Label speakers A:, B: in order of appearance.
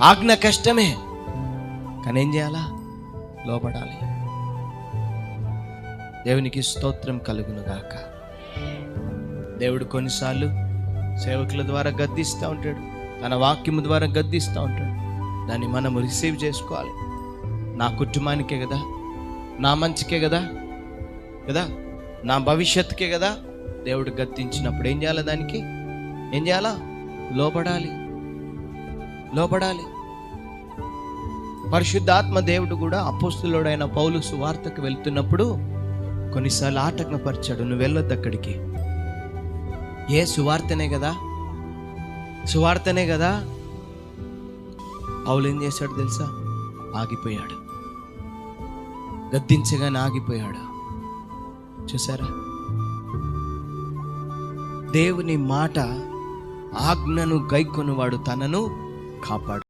A: ఆజ్ఞ కష్టమే, కానీ ఏం చేయాలా? లోబడాలి. దేవునికి స్తోత్రం కలుగును గాక. దేవుడు కొన్నిసార్లు సేవకుల ద్వారా గద్దిస్తూ ఉంటాడు, తన వాక్యము ద్వారా గద్దిస్తూ ఉంటాడు. దాన్ని మనము రిసీవ్ చేసుకోవాలి. నా కుటుంబానికే కదా, నా మంచికే కదా, నా భవిష్యత్తుకే కదా దేవుడు గద్దించినప్పుడు ఏం చేయాలి? దానికి ఏం చేయాలా? లోబడాలి. పరిశుద్ధాత్మ దేవుడు కూడా అపోస్తులుడైన పౌలు సువార్తకు వెళ్తున్నప్పుడు కొన్నిసార్లు ఆటంకపరిచాడు. నువ్వు వెళ్ళొద్దు అక్కడికి. సువార్తనే కదా. పౌలు ఏం చేశాడు తెలుసా? ఆగిపోయాడు. గద్దించగానే ఆగిపోయాడు. చూసారా? దేవుని మాట ఆజ్ఞను గైకొనువాడు తనను కాపాడు.